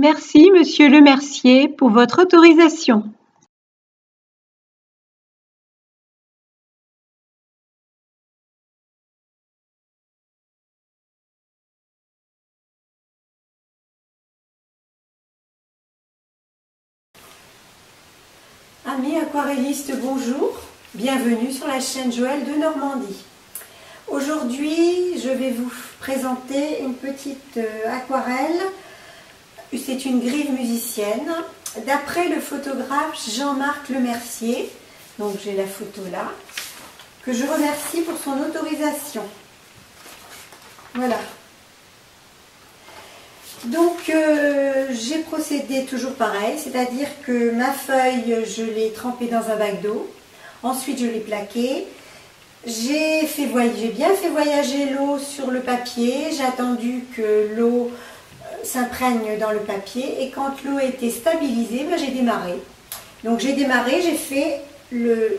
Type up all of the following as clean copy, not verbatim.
Merci, Monsieur Lemercier, pour votre autorisation. Amis aquarellistes, bonjour, bienvenue sur la chaîne Joël de Normandie. Aujourd'hui, je vais vous présenter une petite aquarelle, c'est une grive musicienne, d'après le photographe Jean-Marc Lemercier, donc j'ai la photo là, que je remercie pour son autorisation. Voilà. Donc j'ai procédé toujours pareil, c'est-à-dire que ma feuille, je l'ai trempée dans un bac d'eau, ensuite je l'ai plaquée, j'ai bien fait voyager l'eau sur le papier, j'ai attendu que l'eau s'imprègne dans le papier et quand l'eau était stabilisée, ben, j'ai démarré. Donc j'ai démarré, j'ai fait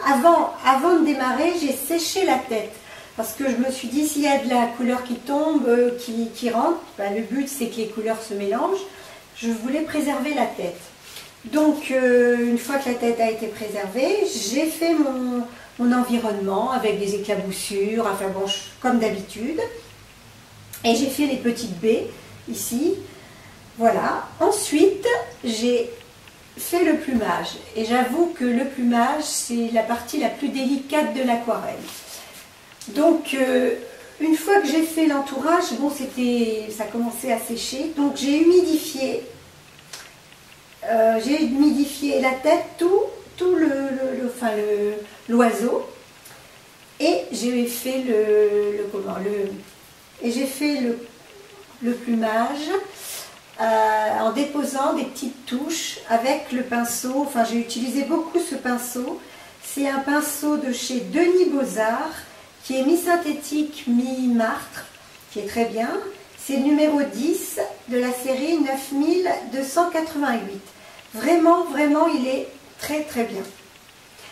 avant de démarrer, j'ai séché la tête. Parce que je me suis dit, s'il y a de la couleur qui tombe, qui rentre, ben, le but c'est que les couleurs se mélangent. Je voulais préserver la tête. Donc, une fois que la tête a été préservée, j'ai fait mon environnement avec des éclaboussures, enfin bon, comme d'habitude. Et j'ai fait les petites baies, ici. Voilà. Ensuite, j'ai fait le plumage. Et j'avoue que le plumage, c'est la partie la plus délicate de l'aquarelle. Donc, une fois que j'ai fait l'entourage, bon, ça commençait à sécher, donc j'ai humidifié la tête, tout l'oiseau, et j'ai fait le plumage en déposant des petites touches avec le pinceau. Enfin, j'ai utilisé beaucoup ce pinceau. C'est un pinceau de chez Denis Bozard, qui est mi-synthétique, mi-martre, qui est très bien. C'est le numéro 10 de la série 9288. Vraiment, vraiment, il est très, très bien.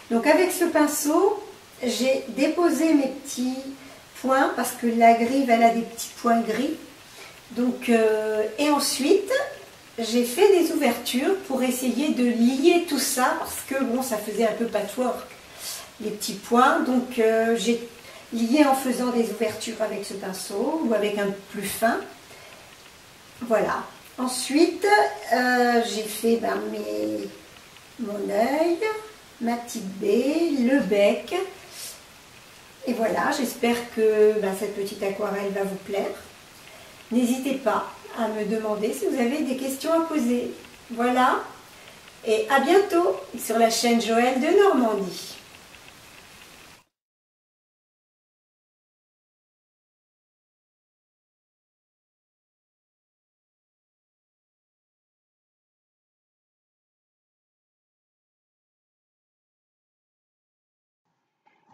Donc avec ce pinceau, j'ai déposé mes petits points, parce que la grive, elle a des petits points gris. Donc, et ensuite, j'ai fait des ouvertures pour essayer de lier tout ça, parce que bon, ça faisait un peu patchwork, les petits points. Donc, j'ai lié en faisant des ouvertures avec ce pinceau ou avec un plus fin. Voilà. Ensuite, j'ai fait mon œil, ma petite baie, le bec. Et voilà, j'espère que cette petite aquarelle va vous plaire. N'hésitez pas à me demander si vous avez des questions à poser. Voilà. Et à bientôt sur la chaîne Joël de Normandie.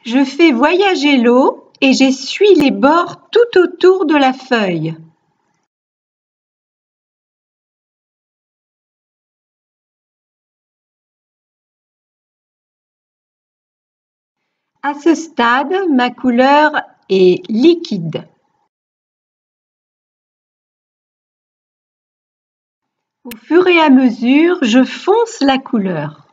Je fais voyager l'eau et j'essuie les bords tout autour de la feuille. À ce stade, ma couleur est liquide. Au fur et à mesure, je fonce la couleur.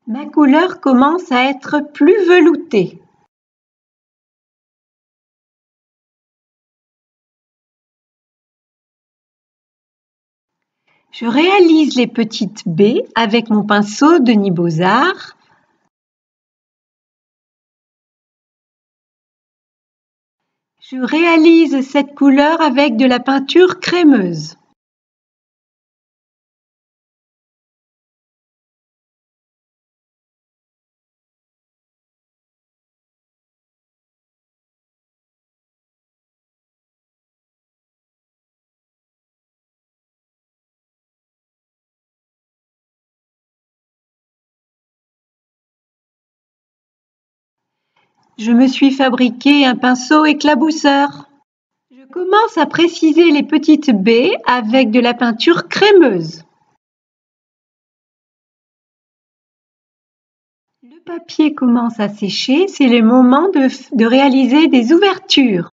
Ma couleur commence à être plus veloutée. Je réalise les petites baies avec mon pinceau Denis Bozard. Je réalise cette couleur avec de la peinture crémeuse. Je me suis fabriqué un pinceau éclabousseur. Je commence à préciser les petites baies avec de la peinture crémeuse. Le papier commence à sécher, c'est le moment de réaliser des ouvertures.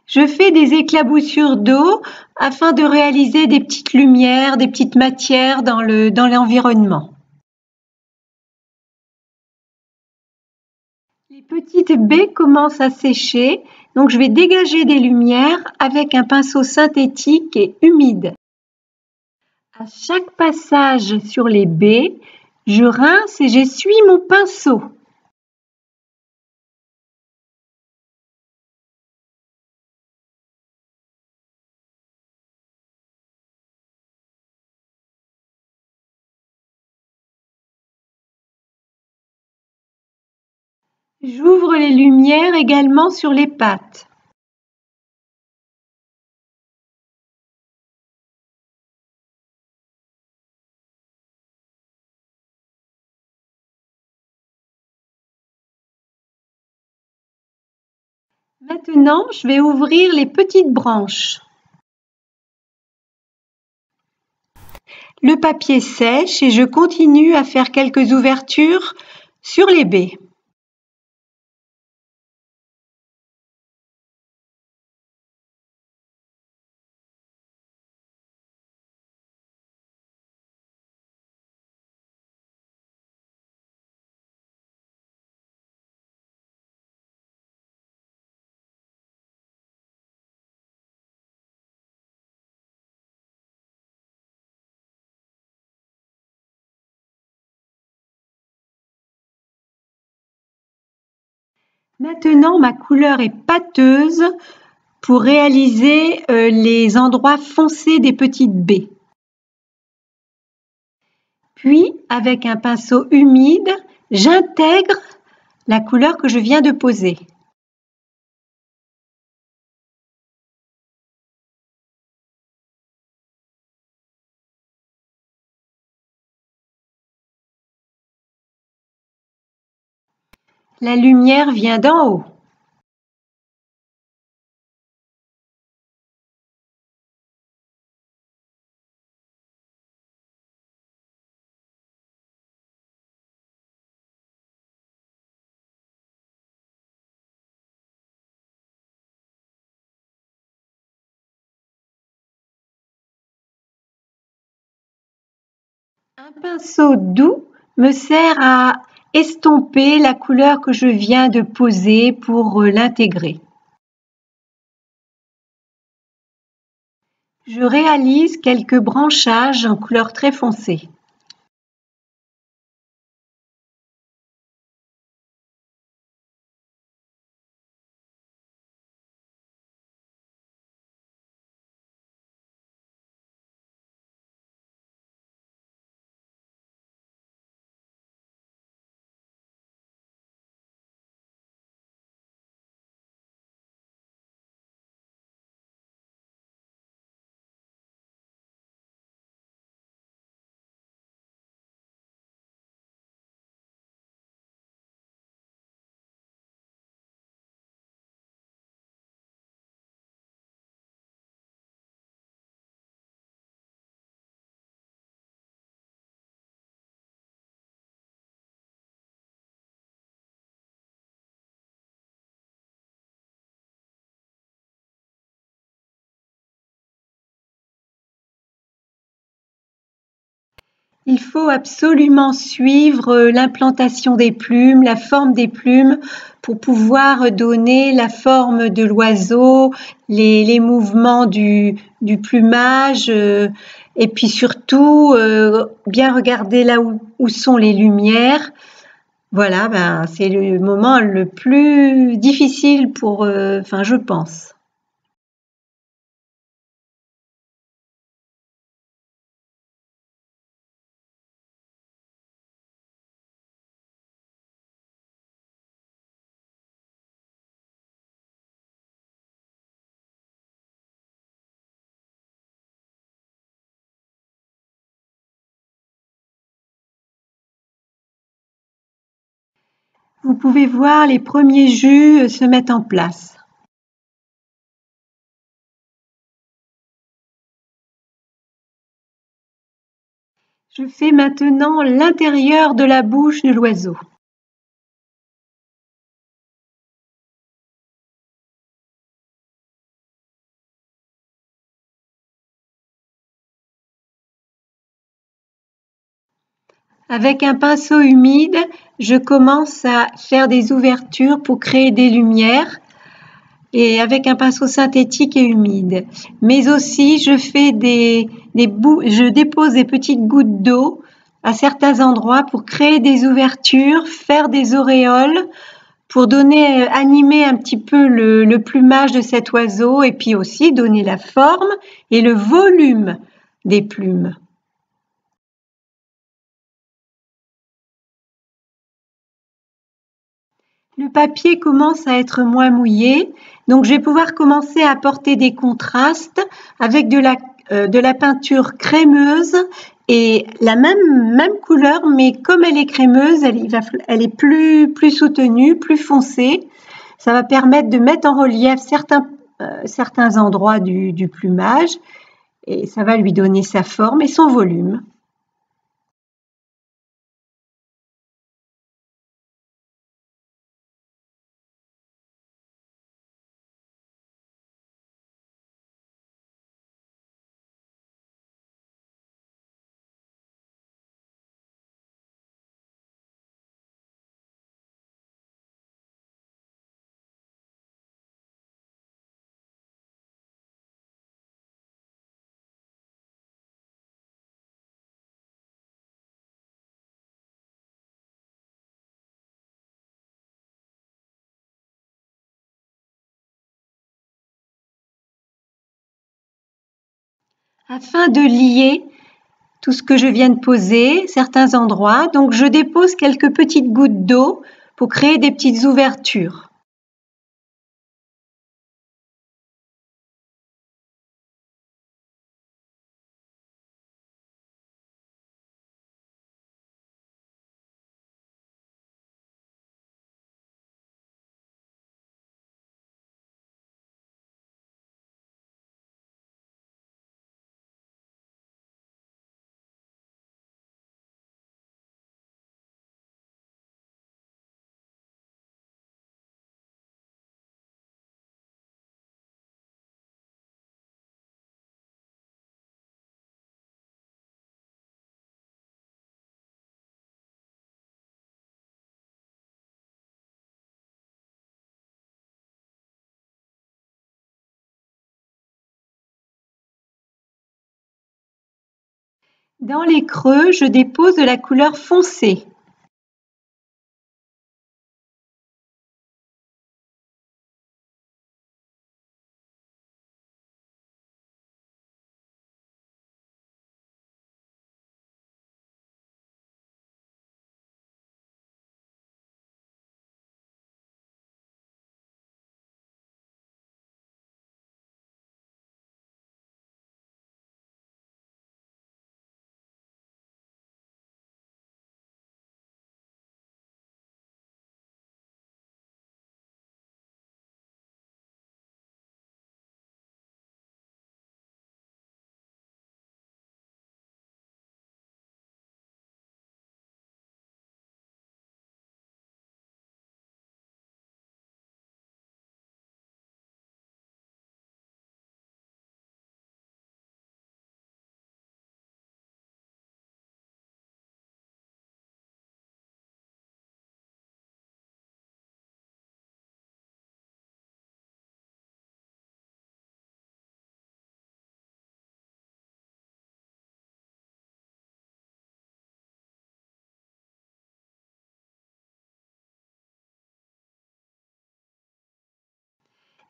Je fais des éclaboussures d'eau afin de réaliser des petites lumières, des petites matières dans l'environnement. Les petites baies commencent à sécher, donc je vais dégager des lumières avec un pinceau synthétique et humide. À chaque passage sur les baies, je rince et j'essuie mon pinceau. J'ouvre les lumières également sur les pattes. Maintenant, je vais ouvrir les petites branches. Le papier sèche et je continue à faire quelques ouvertures sur les baies. Maintenant, ma couleur est pâteuse pour réaliser les endroits foncés des petites baies. Puis, avec un pinceau humide, j'intègre la couleur que je viens de poser. La lumière vient d'en haut. Un pinceau doux me sert à estomper la couleur que je viens de poser pour l'intégrer. Je réalise quelques branchages en couleur très foncée. Il faut absolument suivre l'implantation des plumes, la forme des plumes pour pouvoir donner la forme de l'oiseau, les mouvements du plumage et puis surtout bien regarder là où sont les lumières. Voilà, c'est le moment le plus difficile je pense. Vous pouvez voir les premiers jus se mettre en place. Je fais maintenant l'intérieur de la bouche de l'oiseau. Avec un pinceau humide, je commence à faire des ouvertures pour créer des lumières et avec un pinceau synthétique et humide. Mais aussi, je dépose des petites gouttes d'eau à certains endroits pour créer des ouvertures, faire des auréoles pour animer un petit peu le plumage de cet oiseau et puis aussi donner la forme et le volume des plumes. Le papier commence à être moins mouillé, donc je vais pouvoir commencer à apporter des contrastes avec de la peinture crémeuse et la même couleur, mais comme elle est crémeuse, elle est plus soutenue, plus foncée. Ça va permettre de mettre en relief certains endroits du plumage et ça va lui donner sa forme et son volume. Afin de lier tout ce que je viens de poser, certains endroits, donc je dépose quelques petites gouttes d'eau pour créer des petites ouvertures. Dans les creux, je dépose de la couleur foncée.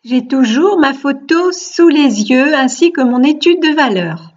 J'ai toujours ma photo sous les yeux ainsi que mon étude de valeur.